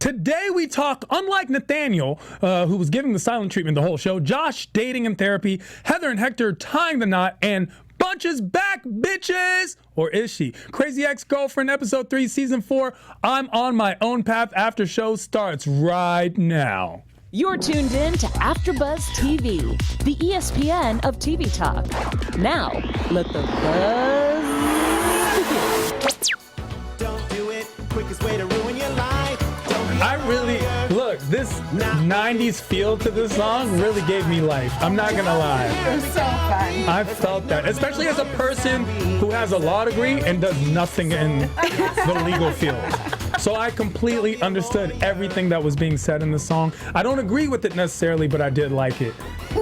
Today we talk, unlike Nathaniel, who was giving the silent treatment the whole show, Josh dating in therapy, Heather and Hector tying the knot, and Bunches back, bitches! Or is she? Crazy Ex-Girlfriend, Episode 3, Season 4, I'm on my own path after show starts right now. You're tuned in to AfterBuzz TV, the ESPN of TV talk. Now, let the buzz begin. Don't do it, quickest way to ruin your life. I really, look, this 90s feel to this song really gave me life. I'm not gonna lie. It was so fun. I felt that, especially as a person who has a law degree and does nothing in the legal field. So I completely understood everything that was being said in the song. I don't agree with it necessarily, but I did like it.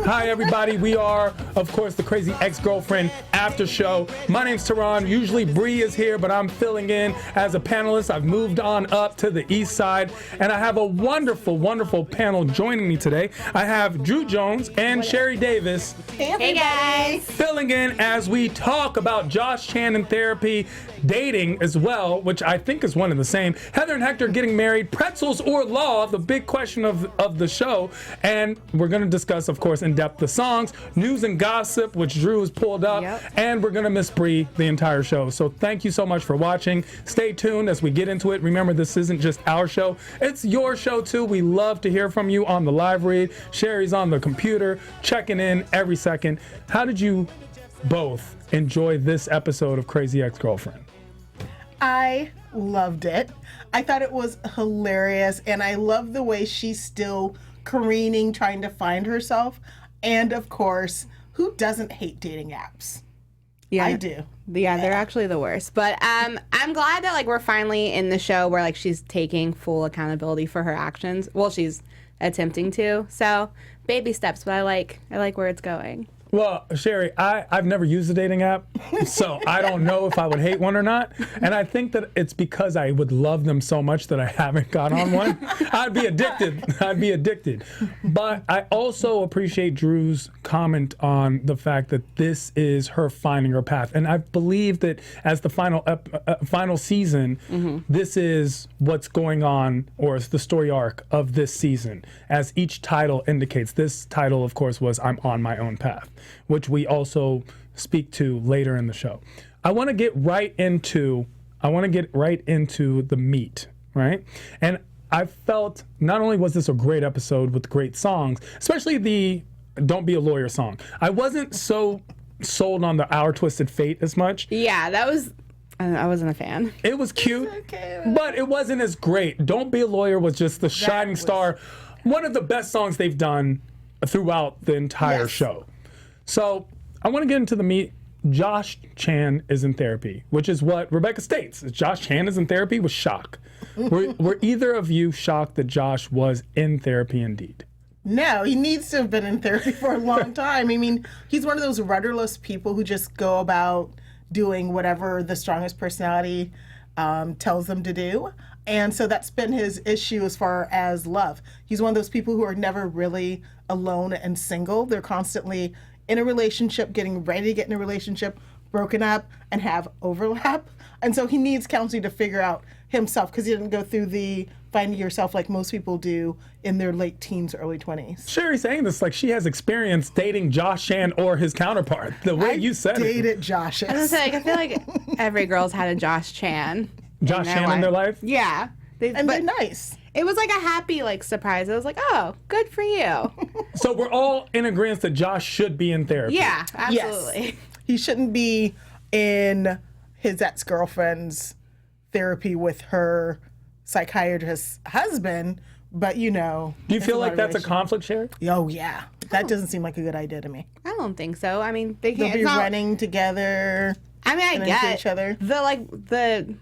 Hi, everybody. We are, of course, the Crazy Ex-Girlfriend after show. My name's Tehran. Usually Bree is here, but I'm filling in as a panelist. I've moved on up to the east side, and I have a wonderful, wonderful panel joining me today. I have Drew Jones and Sherry Davis. Hey guys. Filling in as we talk about Josh Chan in therapy, dating as well, which I think is one and the same. Heather and Hector getting married, Pretzels or law, the big question of the show. And we're going to discuss, of course, in depth the songs, news and gossip, which Drew has pulled up, and we're going to miss Bree the entire show. So thank you so much for watching. Stay tuned as we get into it. Remember, this isn't just our show, it's your show too. We love to hear from you on the live read. Sherry's on the computer, checking in every second. How did you both enjoy this episode of Crazy Ex-Girlfriend? I loved it. I thought it was hilarious, and I love the way she's still careening, trying to find herself. And of course, who doesn't hate dating apps? Yeah, I do. Yeah, they're actually the worst. But I'm glad that we're finally in the show where she's taking full accountability for her actions. Well, she's attempting to. So baby steps, but I like where it's going. Well, Sherry, I've never used a dating app, so I don't know if I would hate one or not. And I think that it's because I would love them so much that I haven't got on one. I'd be addicted. But I also appreciate Drew's comment on the fact that this is her finding her path. And I believe that as the final season, this is what's going on, or it's the story arc of this season. As each title indicates, this title, of course, was I'm on my own path, which we also speak to later in the show. I want to get right into the meat, right? And I felt not only was this a great episode with great songs, especially the Don't Be a Lawyer song. I wasn't so sold on the Our Twisted Fate as much. Yeah, that was... I wasn't a fan. It was cute, but it wasn't as great. Don't Be a Lawyer was just the shining star. One of the best songs they've done throughout the entire show. So I want to get into the meat. Josh Chan is in therapy, which is what Rebecca states. Josh Chan is in therapy with shock. Were either of you shocked that Josh was in therapy indeed? No, he needs to have been in therapy for a long time. I mean, he's one of those rudderless people who just go about doing whatever the strongest personality tells them to do. And so that's been his issue as far as love. He's one of those people who are never really alone and single. They're constantly in a relationship, getting ready to get in a relationship, broken up, and have overlap. And so he needs counseling to figure out himself, because he didn't go through the finding yourself like most people do in their late teens, early 20s. Sherry's saying this like she has experience dating Josh Chan or his counterpart. The way you said it. I dated Josh. I was I feel like every girl's had a Josh Chan. Josh Chan in their life? Yeah. They're nice. It was like a happy surprise. I was like, oh, good for you. So we're all in agreement that Josh should be in therapy. Yeah, absolutely. Yes. He shouldn't be in his ex-girlfriend's therapy with her psychiatrist husband, but Do you feel like that's a conflict, Sherry? Oh, yeah. That doesn't seem like a good idea to me. I don't think so. I mean, they They'll can't be running together. I mean, I into get each other. the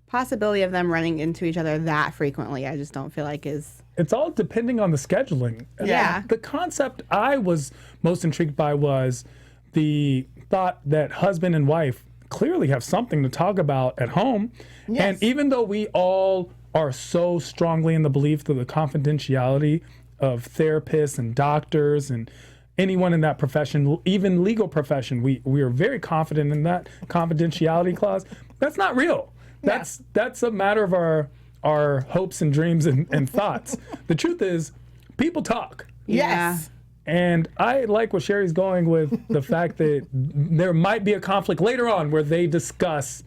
possibility of them running into each other that frequently, I just don't feel like is... It's all depending on the scheduling. Yeah. The concept I was most intrigued by was the thought that husband and wife clearly have something to talk about at home. Yes. And even though we all are so strongly in the belief that the confidentiality of therapists and doctors and anyone in that profession, even legal profession, we are very confident in that confidentiality clause. That's not real. That's a matter of our our hopes and dreams and thoughts. The truth is, people talk. Yes. And I like where Sherry's going with the fact that there might be a conflict later on where they discuss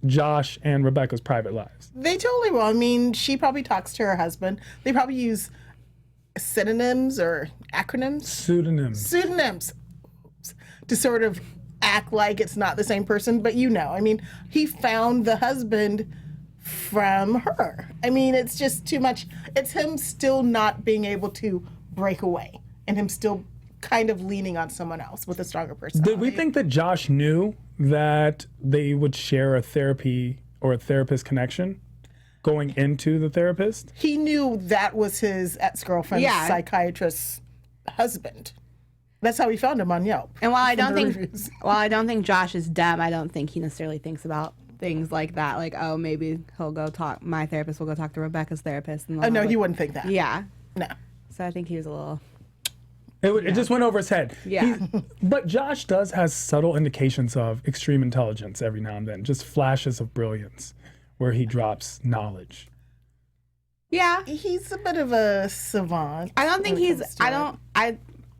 Josh and Rebecca's private lives. They totally will. I mean, she probably talks to her husband. They probably use synonyms or acronyms. Pseudonyms to sort of act like it's not the same person, but I mean, he found the husband from her. I mean, it's just too much. It's him still not being able to break away and him still kind of leaning on someone else with a stronger personality. Did we think that Josh knew that they would share a therapy or a therapist connection going into the therapist? He knew that was his ex-girlfriend's psychiatrist's husband. That's how he found him on Yelp. And while I don't think Josh is dumb, I don't think he necessarily thinks about things like that. Like, oh, maybe my therapist will go talk to Rebecca's therapist. And no, he wouldn't think that. Yeah. No. So I think he was a little... It just went over his head. Yeah. But Josh has subtle indications of extreme intelligence every now and then, just flashes of brilliance where he drops knowledge. Yeah. He's a bit of a savant. I don't think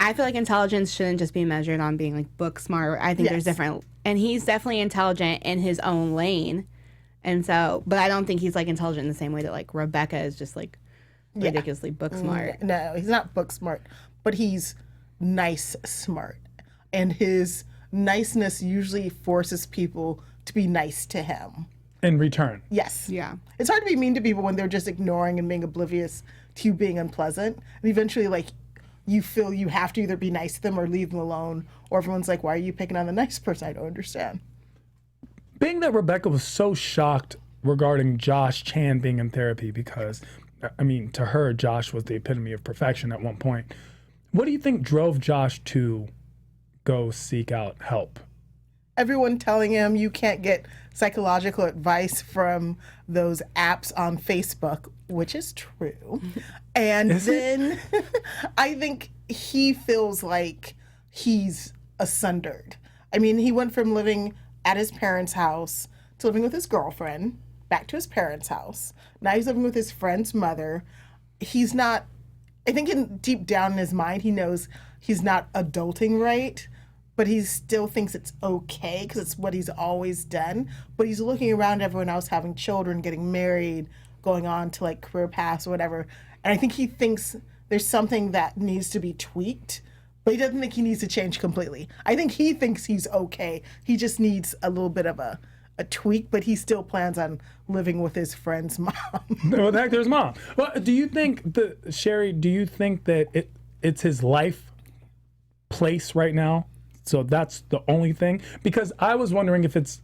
I feel like intelligence shouldn't just be measured on being like book smart. I think there's different, and he's definitely intelligent in his own lane. And so, but I don't think he's like intelligent in the same way that like Rebecca is just like ridiculously book smart. No, he's not book smart, but he's nice smart. And his niceness usually forces people to be nice to him. In return. Yes. Yeah. It's hard to be mean to people when they're just ignoring and being oblivious to you being unpleasant. And eventually, like, you feel you have to either be nice to them or leave them alone. Or everyone's like, why are you picking on the nice person? I don't understand. Being that Rebecca was so shocked regarding Josh Chan being in therapy because, I mean, to her, Josh was the epitome of perfection at one point. What do you think drove Josh to go seek out help? Everyone telling him you can't get psychological advice from those apps on Facebook, which is true. And then I think he feels like he's sundered. I mean, he went from living at his parents' house to living with his girlfriend, back to his parents' house. Now he's living with his friend's mother. He's not, I think deep down in his mind, he knows he's not adulting right, but he still thinks it's okay because it's what he's always done. But he's looking around everyone else having children, getting married, going on to like career paths or whatever. And I think he thinks there's something that needs to be tweaked, but he doesn't think he needs to change completely. I think he thinks he's okay. He just needs a little bit of a tweak, but he still plans on living with his friend's mom. With Hector's mom. Well, do you think, Sherry, do you think that it's his life place right now? So that's the only thing? Because I was wondering if it's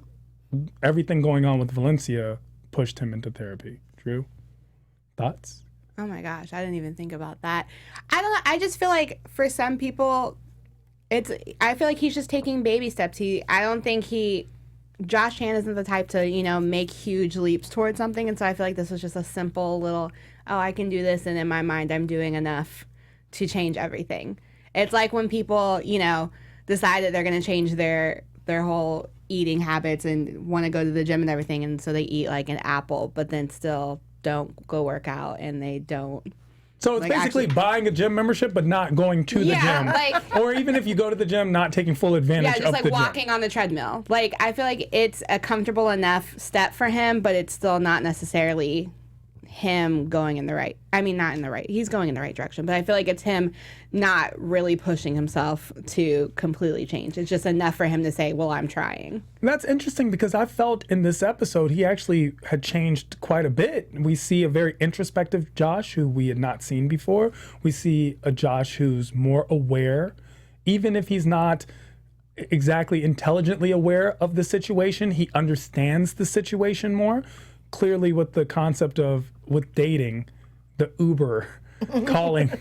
everything going on with Valencia pushed him into therapy. True? Thoughts? Oh my gosh, I didn't even think about that. I don't know. I just feel like for some people, I feel like he's just taking baby steps. Josh Chan isn't the type to, make huge leaps towards something. And so I feel like this was just a simple little, I can do this. And in my mind, I'm doing enough to change everything. It's like when people, decide that they're going to change their whole eating habits and want to go to the gym and everything. And so they eat like an apple, but then still don't go work out and they don't. So it's basically buying a gym membership, but not going to the gym. Or even if you go to the gym, not taking full advantage of the gym. Yeah, just like walking on the treadmill. Like, I feel like it's a comfortable enough step for him, but it's still not necessarily him going in the right. I mean, not in the right. He's going in the right direction, but I feel like it's him not really pushing himself to completely change. It's just enough for him to say, well, I'm trying. That's interesting because I felt in this episode he actually had changed quite a bit. We see a very introspective Josh who we had not seen before. We see a Josh who's more aware, even if he's not exactly intelligently aware of the situation, he understands the situation more. Clearly with the concept of, with dating, the Uber calling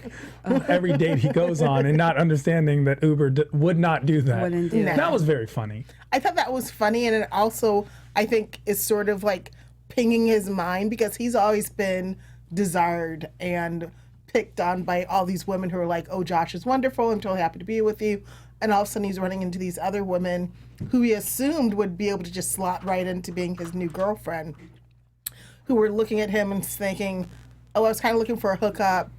every date he goes on and not understanding that Uber would not do that. Wouldn't do that. That was very funny. I thought that was funny, and it also, I think, is sort of like pinging his mind because he's always been desired and picked on by all these women who are like, oh, Josh is wonderful, I'm totally happy to be with you. And all of a sudden he's running into these other women who he assumed would be able to just slot right into being his new girlfriend. who were looking at him and thinking, oh, I was kind of looking for a hookup,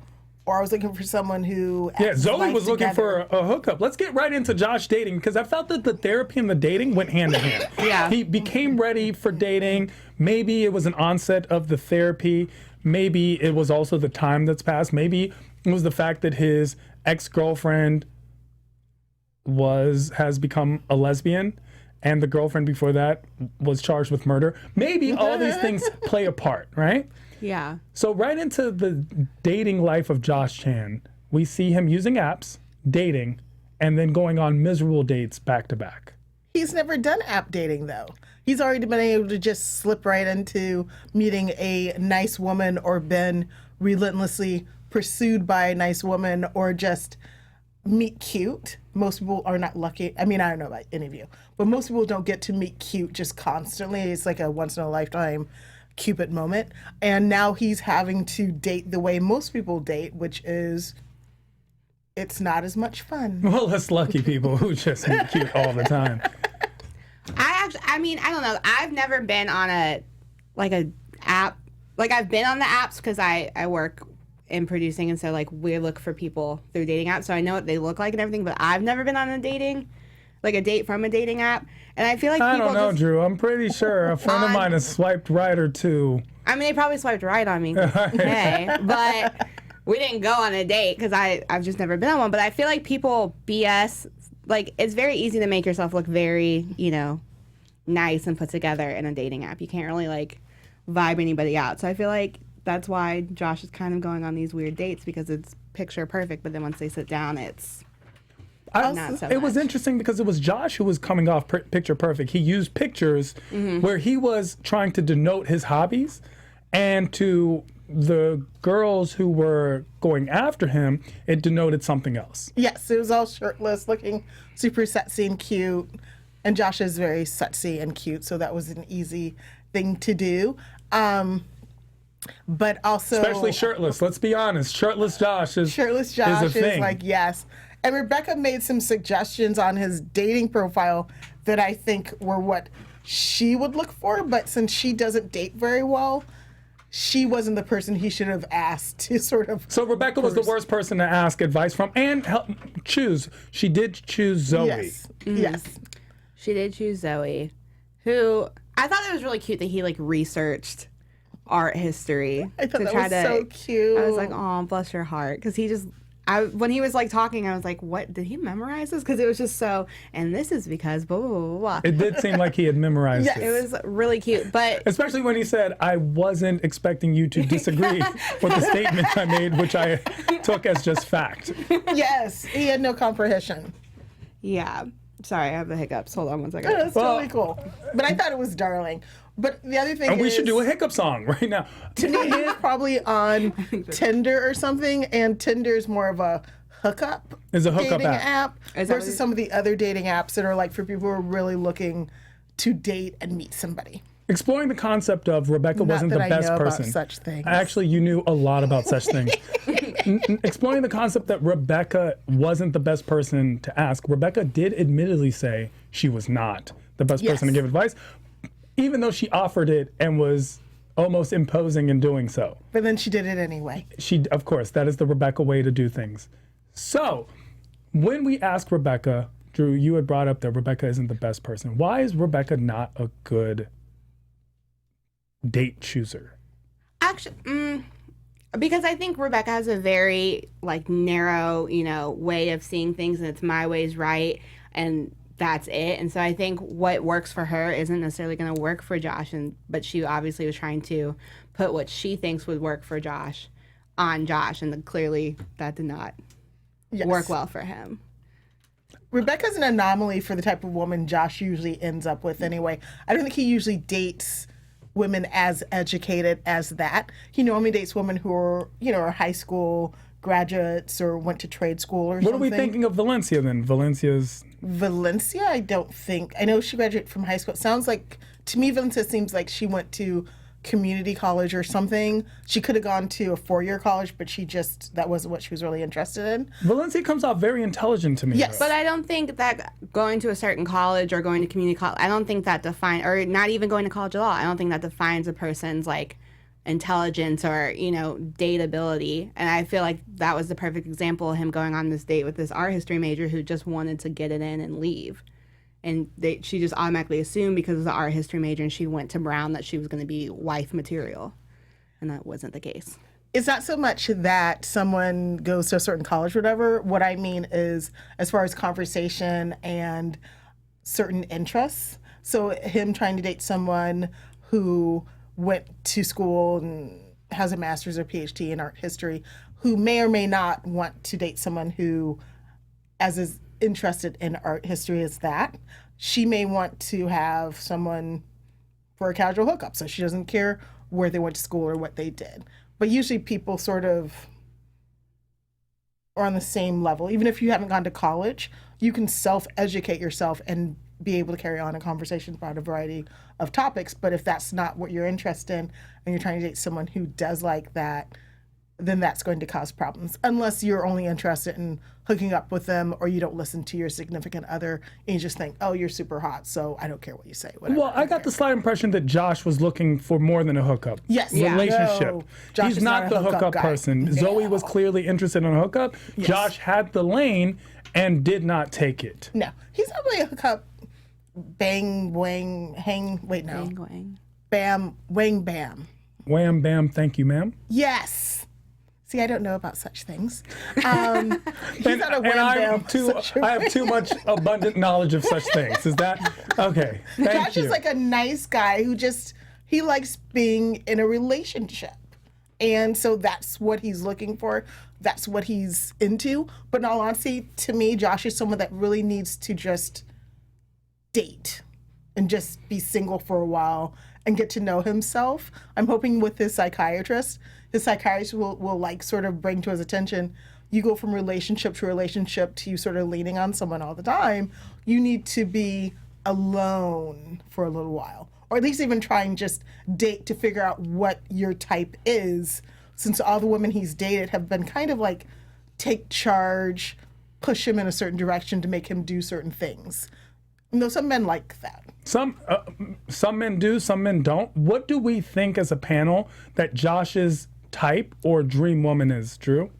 or I was looking for someone who. Yeah, Zoe life was looking together. for a hookup. Let's get right into Josh dating, because I felt that the therapy and the dating went hand in hand. Yeah. He became ready for dating. Maybe it was an onset of the therapy. Maybe it was also the time that's passed. Maybe it was the fact that his ex-girlfriend has become a lesbian, and the girlfriend before that was charged with murder. Maybe all these things play a part, right? Yeah. So right into the dating life of Josh Chan, we see him using apps, dating, and then going on miserable dates back to back. He's never done app dating, though. He's already been able to just slip right into meeting a nice woman or been relentlessly pursued by a nice woman or just meet cute. Most people are not lucky. I mean, I don't know about any of you, but most people don't get to meet cute just constantly. It's like a once in a lifetime Cupid moment. And now he's having to date the way most people date, which is it's not as much fun. Well, us lucky people who just meet cute all the time. I mean, I don't know. I've never been on a app. Like, I've been on the apps because I work in producing, and so like we look for people through dating apps, so I know what they look like and everything. But I've never been on a date from a dating app, and I feel like I people don't know, just, Drew. I'm pretty sure a friend of mine has swiped right or two. I mean, they probably swiped right on me. Okay, but we didn't go on a date because I've just never been on one. But I feel like people BS. Like, it's very easy to make yourself look very, nice and put together in a dating app. You can't really like vibe anybody out. So I feel like that's why Josh is kind of going on these weird dates, because it's picture perfect, but then once they sit down, it's not so It was much. interesting because it was Josh who was coming off picture perfect. He used pictures where he was trying to denote his hobbies, and to the girls who were going after him, it denoted something else. Yes, it was all shirtless, looking super sexy and cute. And Josh is very sexy and cute, so that was an easy thing to do. But also, Especially shirtless. Let's be honest. Shirtless Josh is Josh is a thing. like, yes. And Rebecca made some suggestions on his dating profile that I think were what she would look for. But since she doesn't date very well, she wasn't the person he should have asked to sort of. So Rebecca was the worst person to ask advice from and help choose. She did choose Zoe. Yes. Yes. She did choose Zoe, who I thought it was really cute that he like researched art history. I thought that was so cute. I was like, oh, bless your heart, because he just. When he was like talking, I was like, what, did he memorize this? Because it was just so, and this is because blah, blah, blah, blah. It did seem like he had memorized Yes. it. It was really cute, but Especially when he said, I wasn't expecting you to disagree with the statement I made, which I took as just fact. Yes, he had no comprehension. yeah. Sorry, I have the hiccups. Hold on one second. That's totally cool. But I thought it was darling. But the other thing And is, we should do a hiccup song right now. to me, he's probably on Tinder or something, and Tinder's more of a hookup Is a hookup dating app. Is that what versus it- some of the other dating apps that are like for people who are really looking to date and meet somebody. Exploring the concept of Rebecca wasn't that the I best know about person. such things. Actually, you knew a lot about such things. Exploring the concept that Rebecca wasn't the best person to ask. Rebecca did admittedly say she was not the best person to Yes. give advice, even though she offered it and was almost imposing in doing so. But then she did it anyway. Of course, that is the Rebecca way to do things. So, when we ask Rebecca, Drew, you had brought up that Rebecca isn't the best person. Why is Rebecca not a good date chooser? Actually, because I think Rebecca has a very like narrow, way of seeing things, and it's my way's right, and that's it. And so I think what works for her isn't necessarily going to work for Josh, but she obviously was trying to put what she thinks would work for Josh on Josh, and clearly that did not Yes. work well for him. Rebecca's an anomaly for the type of woman Josh usually ends up with anyway. I don't think he usually dates women as educated as that. He normally dates women who are, are high school graduates or went to trade school or What something. are we thinking of Valencia then? Valencia's. Valencia, I don't think. I know she graduated from high school. It sounds like, to me, Valencia seems like she went to community college or something. She could have gone to a 4-year college, but that wasn't what she was really interested in. Valencia comes off very intelligent to me. Yes. But I don't think that going to a certain college or going to community college, I don't think that defines, or not even going to college at all, I don't think that defines a person's like intelligence or, date ability. And I feel like that was the perfect example of him going on this date with this art history major who just wanted to get it in and leave. And she just automatically assumed because it was the art history major and she went to Brown that she was going to be wife material. And that wasn't the case. It's not so much that someone goes to a certain college or whatever. What I mean is as far as conversation and certain interests. So him trying to date someone who went to school and has a master's or PhD in art history, who may or may not want to date someone who is interested in art history as that. She may want to have someone for a casual hookup, so she doesn't care where they went to school or what they did. But usually people sort of are on the same level. Even if you haven't gone to college, you can self-educate yourself and be able to carry on a conversation about a variety of topics. But if that's not what you're interested in and you're trying to date someone who does like that, then that's going to cause problems. Unless you're only interested in hooking up with them or you don't listen to your significant other and you just think, oh, you're super hot, so I don't care what you say. Whatever. Well, I got the slight impression that Josh was looking for more than a hookup. Yes. Relationship. No, Josh He's is not not a the hookup hookup guy. person. No. Zoe was clearly interested in a hookup. Yes. Josh had the lane and did not take it. No, he's not really a hookup. Bang, wang, hang. Wait, no. Bang, wang. Bam, wang, bam. Wham, bam, thank you, ma'am. Yes. See, I don't know about such things. He's not a wham, bam. I have too much abundant knowledge of such things. Is that okay? Thank Josh you. is like a nice guy who he likes being in a relationship. And so that's what he's looking for. That's what he's into. But in all honesty, to me, Josh is someone that really needs to just date and just be single for a while and get to know himself. I'm hoping with his psychiatrist will like sort of bring to his attention, you go from relationship to relationship to you sort of leaning on someone all the time. You need to be alone for a little while, or at least even try and just date to figure out what your type is, since all the women he's dated have been kind of like take charge, push him in a certain direction to make him do certain things. You know, some men like that. Some men do, some men don't. What do we think as a panel that Josh's type or dream woman is, Drew?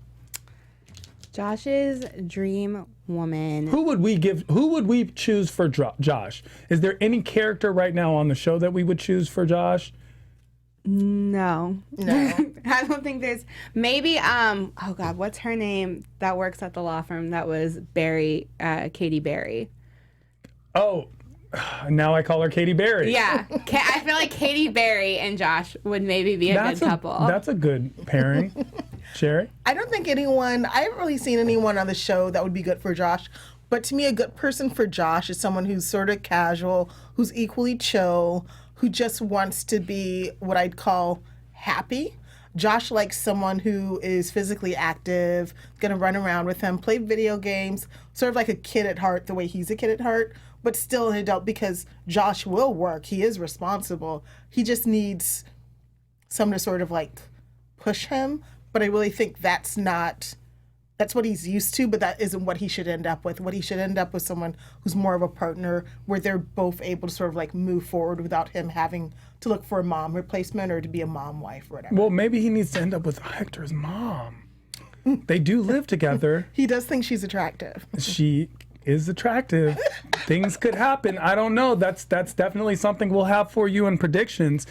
Josh's dream woman. Who would we choose for Josh? Is there any character right now on the show that we would choose for Josh? No. I don't think there's. Maybe, oh God, what's her name that works at the law firm that was Barry, Katie Barry? Oh, now I call her Katie Barry. Yeah. I feel like Katie Barry and Josh would maybe be a good couple. That's a good pairing. Sherry? I don't think I haven't really seen anyone on the show that would be good for Josh. But to me, a good person for Josh is someone who's sort of casual, who's equally chill, who just wants to be what I'd call happy. Josh likes someone who is physically active, gonna run around with him, play video games, sort of like a kid at heart, the way he's a kid at heart, but still an adult because Josh will work. He is responsible. He just needs someone to sort of like push him. But I really think that's what he's used to, but that isn't what he should end up with. What he should end up with someone who's more of a partner where they're both able to sort of like move forward without him having to look for a mom replacement or to be a mom wife or whatever. Well, maybe he needs to end up with Hector's mom. They do live together. He does think she's attractive. She is attractive. Things could happen. I don't know. That's definitely something we'll have for you in predictions.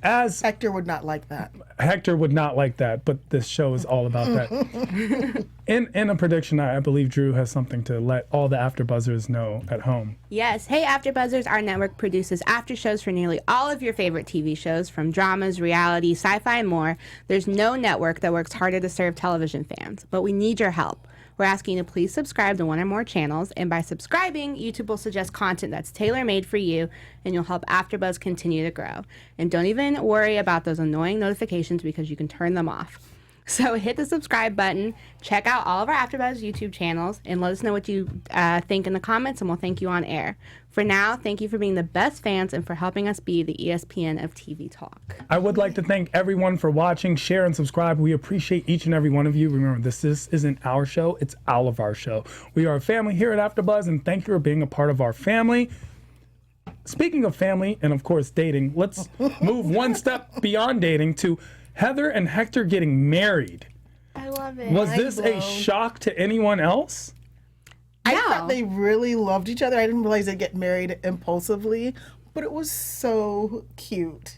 As Hector would not like that. Hector would not like that, but this show is all about that. In a prediction, I believe Drew has something to let all the AfterBuzzers know at home. Yes. Hey, AfterBuzzers, our network produces after shows for nearly all of your favorite TV shows, from dramas, reality, sci-fi, and more. There's no network that works harder to serve television fans, but we need your help. We're asking you to please subscribe to one or more channels, and by subscribing, YouTube will suggest content that's tailor-made for you, and you'll help AfterBuzz continue to grow. And don't even worry about those annoying notifications because you can turn them off. So hit the subscribe button, check out all of our AfterBuzz YouTube channels, and let us know what you think in the comments, and we'll thank you on air. For now, thank you for being the best fans and for helping us be the ESPN of TV talk. I would like to thank everyone for watching, share, and subscribe. We appreciate each and every one of you. Remember, this isn't our show, it's all of our show. We are a family here at AfterBuzz, and thank you for being a part of our family. speaking of family and, of course, dating, let's move one step beyond dating to Heather and Hector getting married. I love it. Was this a blown. shock to anyone else? I No. thought they really loved each other. I didn't realize they'd get married impulsively, but it was so cute.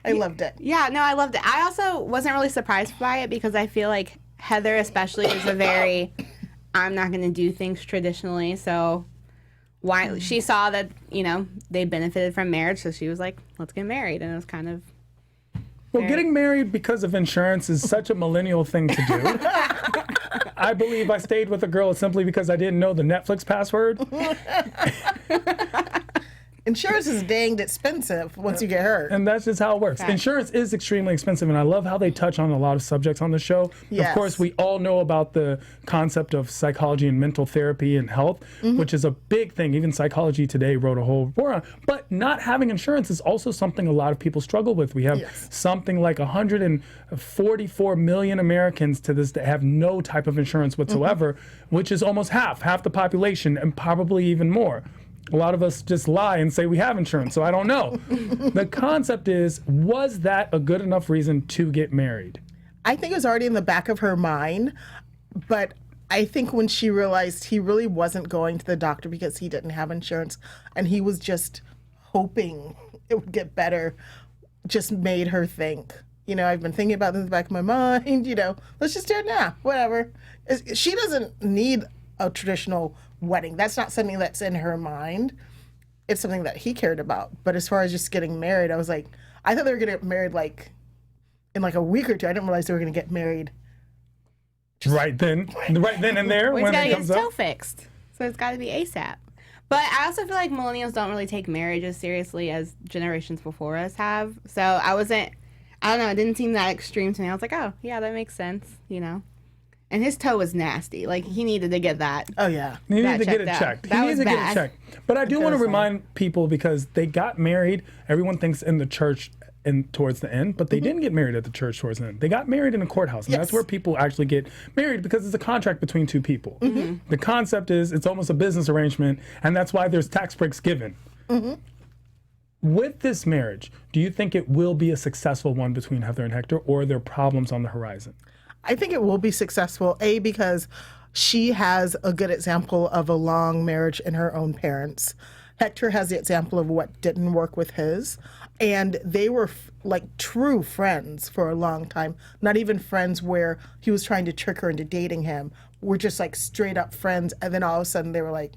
I loved it. Yeah, no, I loved it. I also wasn't really surprised by it because I feel like Heather especially is a very, I'm not going to do things traditionally. So why she saw that, they benefited from marriage. So she was like, let's get married. And it was kind of. Well, getting married because of insurance is such a millennial thing to do. I believe I stayed with a girl simply because I didn't know the Netflix password. Insurance is danged expensive once you get hurt. And that's just how it works. Right. Insurance is extremely expensive, and I love how they touch on a lot of subjects on the show. Yes. Of course, we all know about the concept of psychology and mental therapy and health, which is a big thing. Even Psychology Today wrote a whole report on. But not having insurance is also something a lot of people struggle with. We have something like 144 million Americans to this day have no type of insurance whatsoever, which is almost half the population, and probably even more. A lot of us just lie and say we have insurance, so I don't know. The concept is, was that a good enough reason to get married? I think it was already in the back of her mind, but I think when she realized he really wasn't going to the doctor because he didn't have insurance and he was just hoping it would get better, just made her think, I've been thinking about this in the back of my mind, let's just do it now, whatever. She doesn't need a traditional wedding. That's not something that's in her mind. It's something that he cared about. But as far as just getting married, I was like, I thought they were going to get married in a week or two. I didn't realize they were going to get married. Right then and there Well, he's when got to it get comes his toe up. fixed. So it's got to be ASAP. But I also feel like millennials don't really take marriage as seriously as generations before us have. So I don't know, it didn't seem that extreme to me. I was like, oh, yeah, that makes sense, And his toe was nasty. Like, he needed to get that. Oh, yeah. He needed That to get it checked out. checked. That He was needed to get bad. it checked. But I do want to was remind people, because they got married, everyone thinks in the church and towards the end, but they didn't get married at the church towards the end. They got married in a courthouse. And that's Yes. where people actually get married, because it's a contract between two people. The concept is it's almost a business arrangement, and that's why there's tax breaks given. With this marriage, do you think it will be a successful one between Heather and Hector, or are there problems on the horizon? I think it will be successful, because she has a good example of a long marriage in her own parents. Hector has the example of what didn't work with his. And they were true friends for a long time. Not even friends where he was trying to trick her into dating him. We're just straight up friends. And then all of a sudden they were like,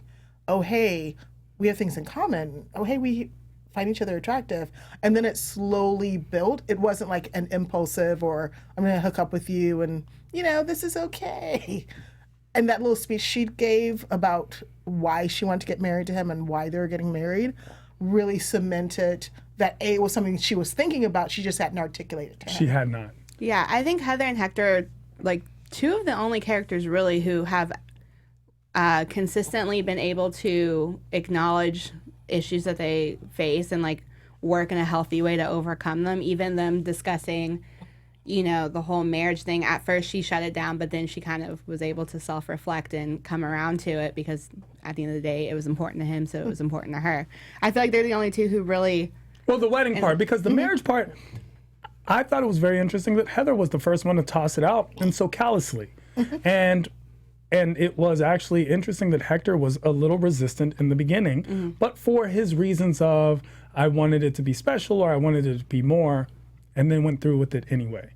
oh, hey, we have things in common. Oh, hey, we find each other attractive. And then it slowly built. It wasn't like an impulsive or I'm going to hook up with you and, this is okay. And that little speech she gave about why she wanted to get married to him and why they were getting married really cemented that it was something she was thinking about. She just hadn't articulated to him. She had not. Yeah, I think Heather and Hector are, two of the only characters really who have consistently been able to acknowledge issues that they face and work in a healthy way to overcome them. Even them discussing, the whole marriage thing. At first she shut it down, but then she kind of was able to self-reflect and come around to it, because at the end of the day it was important to him, so it was important to her. I feel like they're the only two who really. Well, the wedding part, because the marriage part, I thought it was very interesting that Heather was the first one to toss it out, and so callously. And it was actually interesting that Hector was a little resistant in the beginning, but for his reasons of, I wanted it to be special or I wanted it to be more, and then went through with it anyway.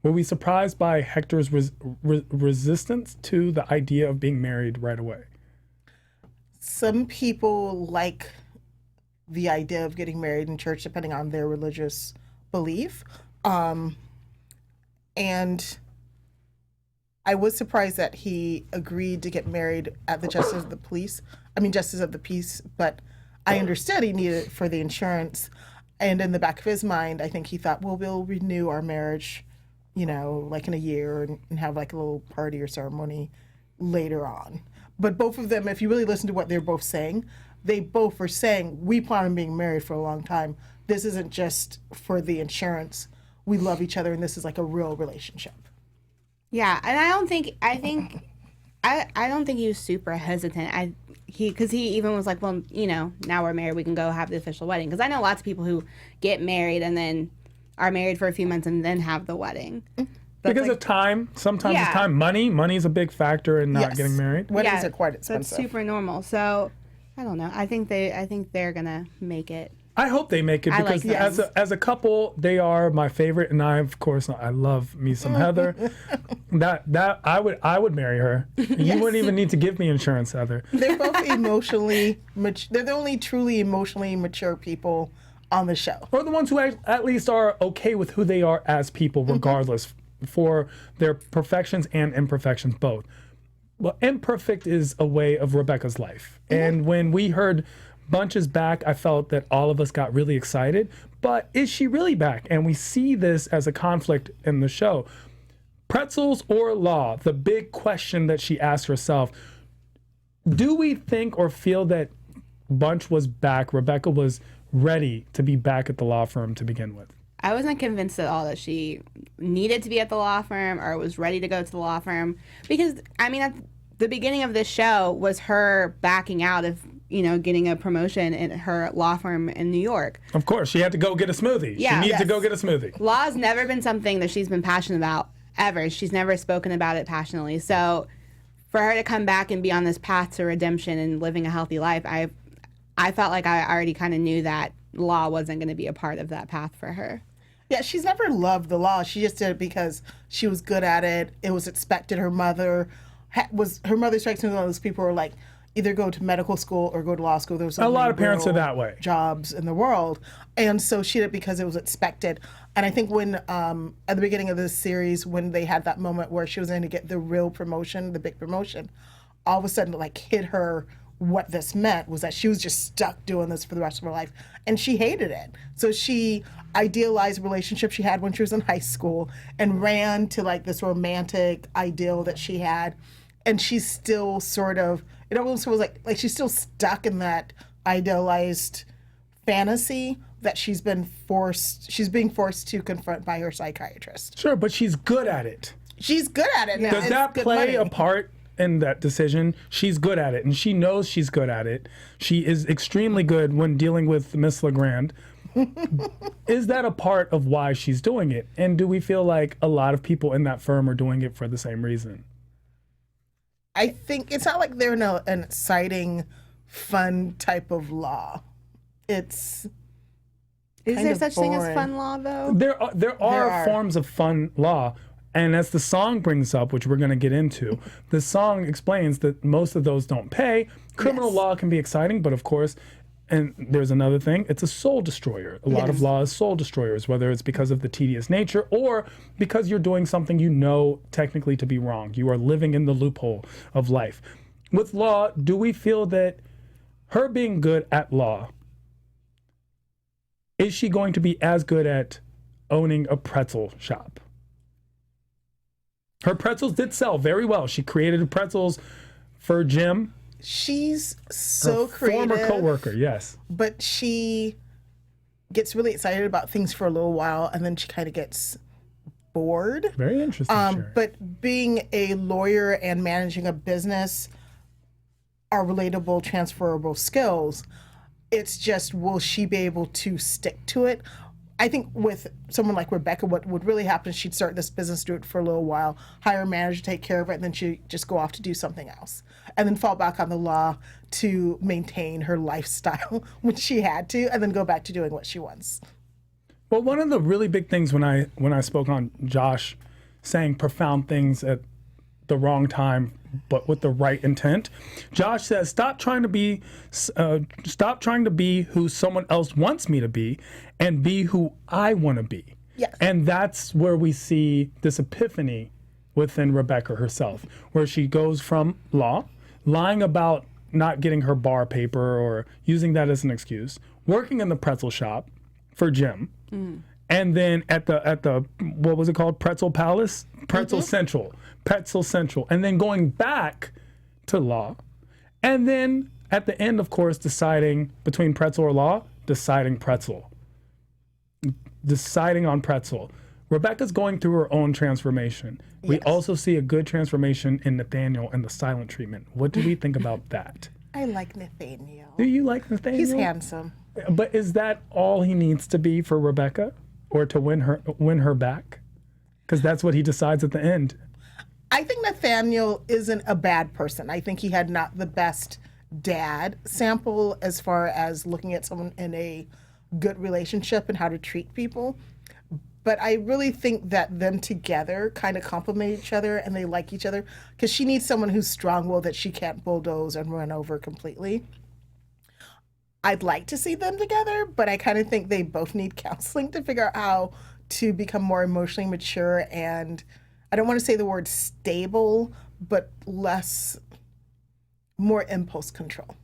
Were we surprised by Hector's resistance to the idea of being married right away? Some people like the idea of getting married in church depending on their religious belief. And I was surprised that he agreed to get married at the Justice of the Peace, but I understood he needed it for the insurance. And in the back of his mind, I think he thought, well, we'll renew our marriage, in a year and have a little party or ceremony later on. But both of them, if you really listen to what they're both saying, they both are saying, we plan on being married for a long time. This isn't just for the insurance. We love each other, and this is a real relationship. Yeah, and I don't think he was super hesitant. because he even was like, well, now we're married, we can go have the official wedding. Because I know lots of people who get married and then are married for a few months and then have the wedding. Because of time. Sometimes it's time. Money is a big factor in not getting married. Weddings are quite expensive. That's super normal. So I don't know. I think they're gonna make it. I hope they make it because as a couple, they are my favorite, and I love me some Heather. That I would marry her. You wouldn't even need to give me insurance, Heather. They're both emotionally they're the only truly emotionally mature people on the show. Or the ones who at least are okay with who they are as people, regardless, for their perfections and imperfections both. Well, imperfect is a way of Rebecca's life. And when we heard Bunch is back, I felt that all of us got really excited. But is she really back? And we see this as a conflict in the show. Pretzels or law? The big question that she asked herself. Do we think or feel that Bunch was back? Rebecca was ready to be back at the law firm to begin with. I wasn't convinced at all that she needed to be at the law firm or was ready to go to the law firm. Because, at the beginning of this show was her backing out of getting a promotion in her law firm in New York. Of course, she had to go get a smoothie. Yeah. She needs to go get a smoothie. Law has never been something that she's been passionate about, ever. She's never spoken about it passionately. So for her to come back and be on this path to redemption and living a healthy life, I felt like I already kind of knew that law wasn't going to be a part of that path for her. Yeah, she's never loved the law. She just did it because she was good at it. It was expected. Her mother strikes me as one of those people who are like, either go to medical school or go to law school. There's a lot of parents are that way. Jobs in the world, and so she did it because it was expected. And I think when at the beginning of this series, when they had that moment where she was going to get the real promotion, the big promotion, all of a sudden like hit her what this meant was that she was just stuck doing this for the rest of her life, and she hated it. So she idealized a relationship she had when she was in high school and ran to like this romantic ideal that she had, and she's still sort of. It almost was like she's still stuck in that idealized fantasy that she's being forced to confront by her psychiatrist. Sure, but she's good at it. She's good at it. Does that play a part in that decision? She's good at it, and she knows she's good at it. She is extremely good when dealing with Miss LeGrand. Is that a part of why she's doing it? And do we feel like a lot of people in that firm are doing it for the same reason? I think it's not like they're an exciting, fun type of law. Is there such thing as fun law, though? There are forms of fun law. And as the song brings up, which we're going to get into, the song explains that most of those don't pay. Criminal law can be exciting, but of course, and there's another thing, it's a soul destroyer. A lot of law is soul destroyers, whether it's because of the tedious nature or because you're doing something you know technically to be wrong. You are living in the loophole of life. With law, do we feel that her being good at law, is she going to be as good at owning a pretzel shop? Her pretzels did sell very well. She created pretzels for Jim. She's so creative. Former coworker, yes. But she gets really excited about things for a little while, and then she kind of gets bored. Very interesting. Sure. But being a lawyer and managing a business are relatable, transferable skills. It's just, will she be able to stick to it? I think with someone like Rebecca, what would really happen is she'd start this business, do it for a little while, hire a manager to take care of it, and then she'd just go off to do something else. And then fall back on the law to maintain her lifestyle when she had to, and then go back to doing what she wants. Well, one of the really big things when I spoke on Josh saying profound things at the wrong time, but with the right intent, Josh says, stop trying to be who someone else wants me to be, and be who I want to be. Yes. And that's where we see this epiphany within Rebecca herself, where she goes from law, lying about not getting her bar paper or using that as an excuse, working in the pretzel shop for Jim, and then at the what was it called? Pretzel Palace? Pretzel Central. Pretzel Central. And then going back to law. And then at the end, of course, deciding between pretzel or law, deciding pretzel. Deciding on pretzel. Rebecca's going through her own transformation. We also see a good transformation in Nathaniel and the silent treatment. What do we think about that? I like Nathaniel. Do you like Nathaniel? He's handsome. But is that all he needs to be for Rebecca, or to win her back? Because that's what he decides at the end. I think Nathaniel isn't a bad person. I think he had not the best dad sample as far as looking at someone in a good relationship and how to treat people. But I really think that them together kind of complement each other and they like each other, because she needs someone who's strong-willed that she can't bulldoze and run over completely. I'd like to see them together, but I kind of think they both need counseling to figure out how to become more emotionally mature and, I don't want to say the word stable, but more impulse control.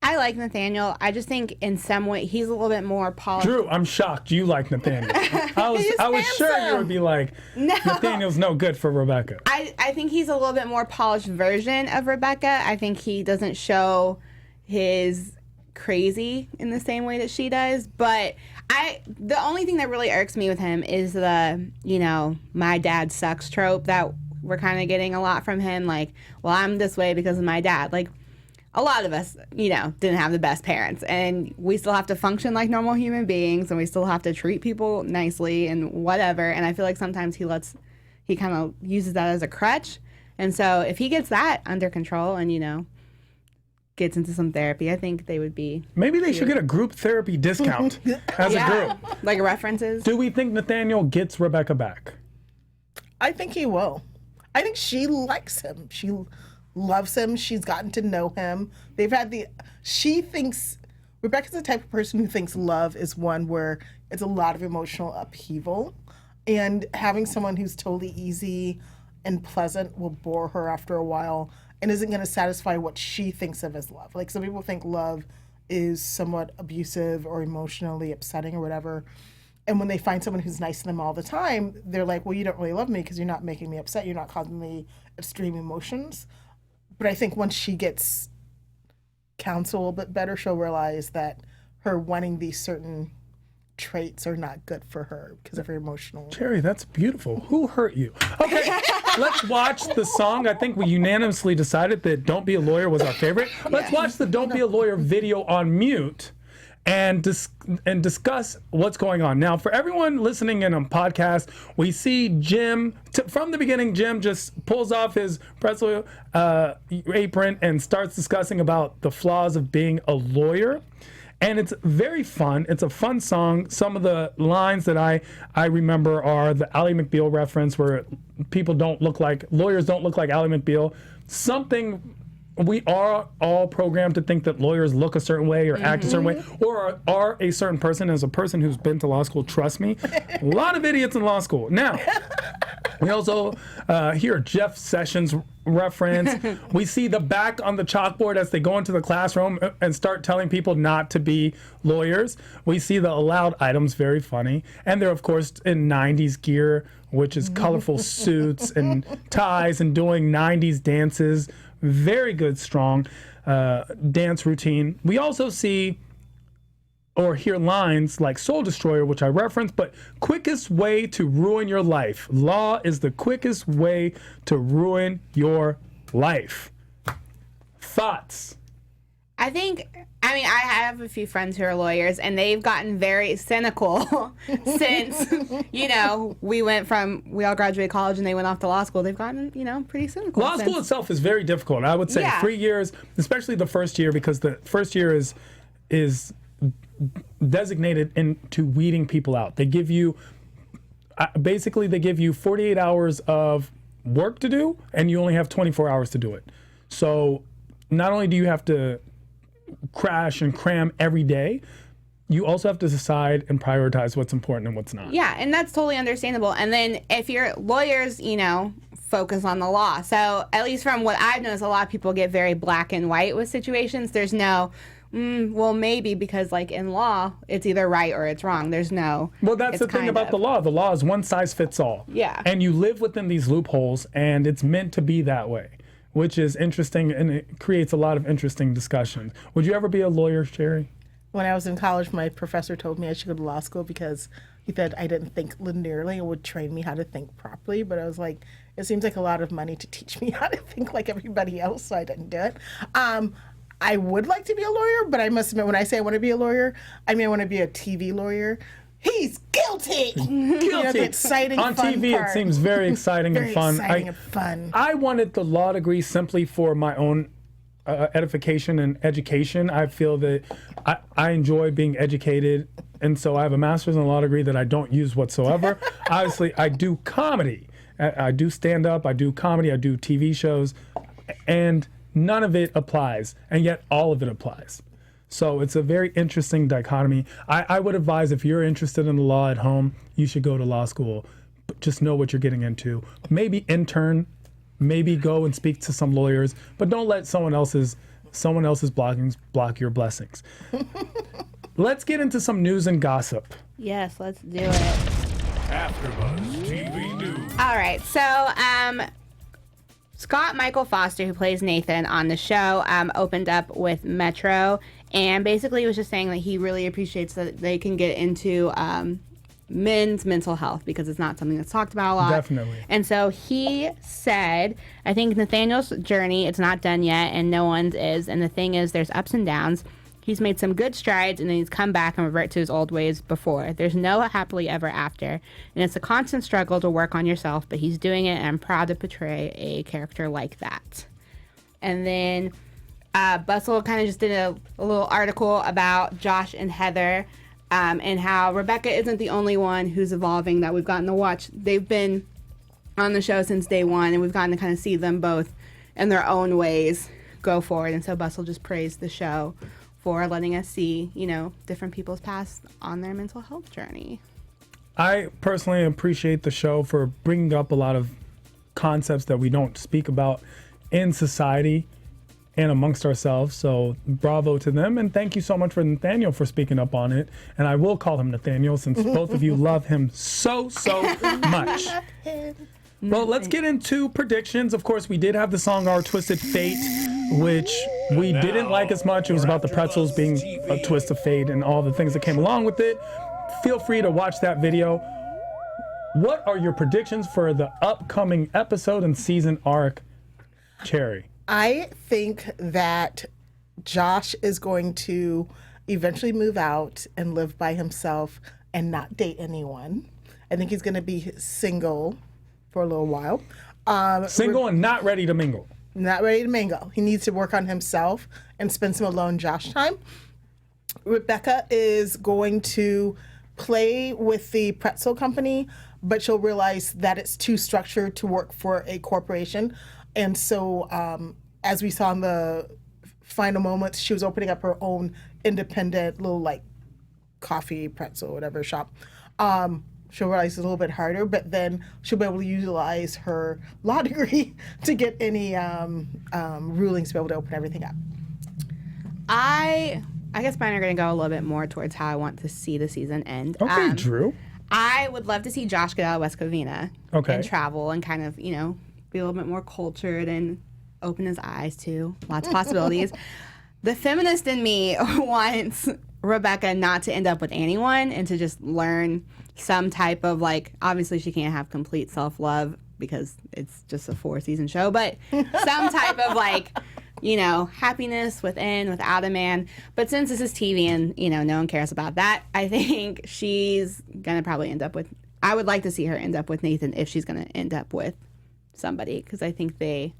I like Nathaniel. I just think in some way he's a little bit more polished. Drew, I'm shocked you like Nathaniel. I was sure you would be like, Nathaniel's no good for Rebecca. I think he's a little bit more polished version of Rebecca. I think he doesn't show his crazy in the same way that she does. But the only thing that really irks me with him is the, my dad sucks trope that we're kind of getting a lot from him. Like, well, I'm this way because of my dad. Like, a lot of us, didn't have the best parents, and we still have to function like normal human beings, and we still have to treat people nicely and whatever. And I feel like sometimes he kind of uses that as a crutch. And so if he gets that under control and, gets into some therapy, I think they would be. Maybe they should get a group therapy discount as a group. Like references. Do we think Nathaniel gets Rebecca back? I think he will. I think she likes him. She loves him. She's gotten to know him. She thinks, Rebecca's the type of person who thinks love is one where it's a lot of emotional upheaval. And having someone who's totally easy and pleasant will bore her after a while and isn't going to satisfy what she thinks of as love. Like, some people think love is somewhat abusive or emotionally upsetting or whatever. And when they find someone who's nice to them all the time, they're like, well, you don't really love me because you're not making me upset. You're not causing me extreme emotions. But I think once she gets counsel a little bit better, she'll realize that her wanting these certain traits are not good for her because of her emotional. Jerry, that's beautiful. Who hurt you? Okay, let's watch the song. I think we unanimously decided that Don't Be a Lawyer was our favorite. Let's watch the Don't Be a Lawyer video on mute and discuss what's going on. Now, for everyone listening in on podcast, we see Jim, from the beginning, Jim just pulls off his pretzel apron and starts discussing about the flaws of being a lawyer. And it's very fun. It's a fun song. Some of the lines that I remember are the Ally McBeal reference, where lawyers don't look like Ally McBeal. We are all programmed to think that lawyers look a certain way or act a certain way or are a certain person. As a person who's been to law school, trust me, a lot of idiots in law school. Now, we also hear Jeff Sessions reference. We see the back on the chalkboard as they go into the classroom and start telling people not to be lawyers. We see the allowed items, very funny. And they're, of course, in 90s gear, which is colorful suits and ties and doing 90s dances. Very good, strong dance routine. We also see or hear lines like Soul Destroyer, which I referenced, but quickest way to ruin your life. Law is the quickest way to ruin your life. Thoughts? I have a few friends who are lawyers, and they've gotten very cynical since, we all graduated college and they went off to law school. They've gotten, pretty cynical. Law school itself is very difficult. I would say 3 years, especially the first year, because the first year is designated into weeding people out. They give you, basically they give you 48 hours of work to do, and you only have 24 hours to do it. So not only do you have to crash and cram every day, you also have to decide and prioritize what's important and what's not. Yeah, and that's totally understandable. And then if you're lawyers, focus on the law. So at least from what I've noticed, a lot of people get very black and white with situations. There's no, well, maybe, because like in law, it's either right or it's wrong. There's no. Well, that's the thing about the law. The law is one size fits all. Yeah. And you live within these loopholes, and it's meant to be that way, which is interesting, and it creates a lot of interesting discussions. Would you ever be a lawyer, Sherry? When I was in college, my professor told me I should go to law school because he said I didn't think linearly and would train me how to think properly. But I was like, It seems like a lot of money to teach me how to think like everybody else, so I didn't do it. I would like to be a lawyer, but I must admit, when I say I want to be a lawyer, I mean I want to be a TV lawyer. He's guilty. You know, the exciting, on fun TV, part. it seems very exciting Very and fun. exciting and fun. I wanted the law degree simply for my own edification and education. I feel that I enjoy being educated, and so I have a master's in law degree that I don't use whatsoever. Obviously, I do comedy. I do stand up. I do comedy. I do TV shows, and none of it applies, and yet all of it applies. So it's a very interesting dichotomy. I would advise, if you're interested in the law at home, you should go to law school. But just know what you're getting into. Maybe intern, maybe go and speak to some lawyers, but don't let someone else's blockings block your blessings. Let's get into some news and gossip. Yes, let's do it. AfterBuzz TV News. All right, so Scott Michael Foster, who plays Nathan on the show, opened up with Metro, and basically was just saying that he really appreciates that they can get into men's mental health because it's not something that's talked about a lot. Definitely. And so he said, I think Nathaniel's journey, it's not done yet, and no one's is. And the thing is, there's ups and downs. He's made some good strides, and then he's come back and revert to his old ways before. There's no happily ever after. And it's a constant struggle to work on yourself, but he's doing it, and I'm proud to portray a character like that. And then Bustle kind of just did a little article about Josh and Heather, and how Rebecca isn't the only one who's evolving that we've gotten to watch. They've been on the show since day one, and we've gotten to kind of see them both in their own ways go forward. And so Bustle just praised the show for letting us see, you know, different people's paths on their mental health journey. I personally appreciate the show for bringing up a lot of concepts that we don't speak about in society and amongst ourselves. So bravo to them, and thank you so much for Nathaniel for speaking up on it. And I will call him Nathaniel since both of you love him so much. Well, let's get into predictions. Of course, we did have the song Our Twisted Fate, which we didn't like as much. It was about the pretzels being a twist of fate and all the things that came along with it. Feel free to watch that video. What are your predictions for the upcoming episode and season arc, Cherry? I think that Josh is going to eventually move out and live by himself and not date anyone. I think he's going to be single for a little while. Single and not ready to mingle. Not ready to mingle. He needs to work on himself and spend some alone Josh time. Rebecca is going to play with the pretzel company, but she'll realize that it's too structured to work for a corporation. And so, as we saw in the final moments, she was opening up her own independent little like coffee, pretzel, whatever shop. She'll realize it's a little bit harder, but then she'll be able to utilize her law degree to get any rulings to be able to open everything up. I guess mine are going to go a little bit more towards how I want to see the season end. Okay, Drew. I would love to see Josh get out of West Covina and travel and kind of, you know, be a little bit more cultured and open his eyes to lots of possibilities. The feminist in me wants Rebecca not to end up with anyone and to just learn some type of, like, obviously she can't have complete self-love because it's just a 4-season show, but some type of, like, you know, happiness within, without a man. But since this is TV and, you know, no one cares about that, I think she's going to probably end up with, I would like to see her end up with Nathan if she's going to end up with somebody, because I think they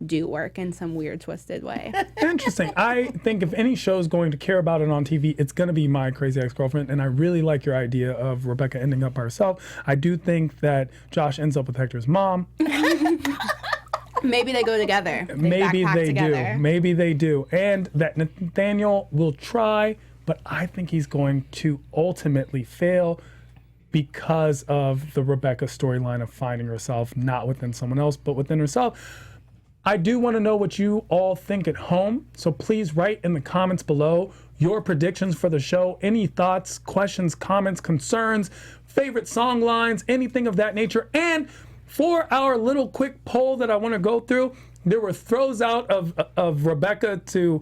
do work in some weird, twisted way. Interesting. I think if any show is going to care about it on TV, it's going to be My Crazy Ex-Girlfriend, and I really like your idea of Rebecca ending up by herself. I do think that Josh ends up with Hector's mom. Maybe they go together. Maybe they together. do. Maybe they do. And that Nathaniel will try, but I think he's going to ultimately fail because of the Rebecca storyline of finding herself not within someone else, but within herself. I do want to know what you all think at home, so please write in the comments below your predictions for the show, any thoughts, questions, comments, concerns, favorite song lines, anything of that nature. And for our little quick poll that I want to go through, There were throws out of Rebecca to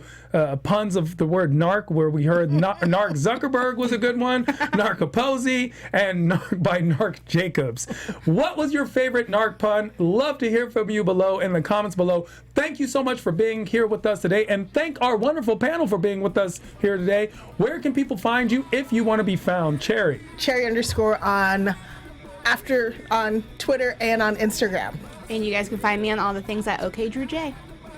puns of the word narc, where we heard Narc Zuckerberg was a good one, Narcoposy, and by Narc Jacobs. What was your favorite narc pun? Love to hear from you below in the comments below. Thank you so much for being here with us today, and thank our wonderful panel for being with us here today. Where can people find you if you want to be found? Cherry _ on Twitter and on Instagram. And you guys can find me on all the things at OK Drew J.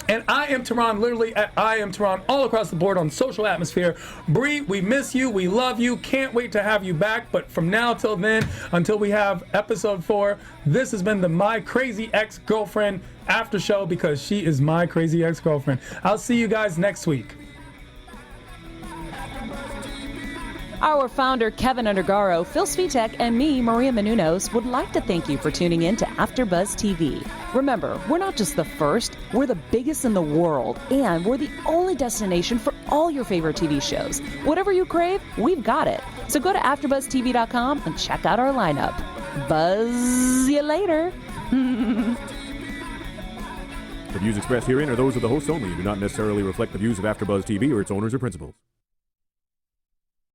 And I am Tehran, literally at I am Tehran, all across the board on social atmosphere. Bree, we miss you, we love you, can't wait to have you back. But from now till then, until we have episode 4, this has been the My Crazy Ex-Girlfriend after show, because she is my crazy ex-girlfriend. I'll see you guys next week. Our founder, Keven Undergaro, Phil Svitek, and me, Maria Menounos, would like to thank you for tuning in to AfterBuzz TV. Remember, we're not just the first, we're the biggest in the world, and we're the only destination for all your favorite TV shows. Whatever you crave, we've got it. So go to AfterBuzzTV.com and check out our lineup. Buzz you later. The views expressed herein are those of the hosts only and do not necessarily reflect the views of AfterBuzz TV or its owners or principals.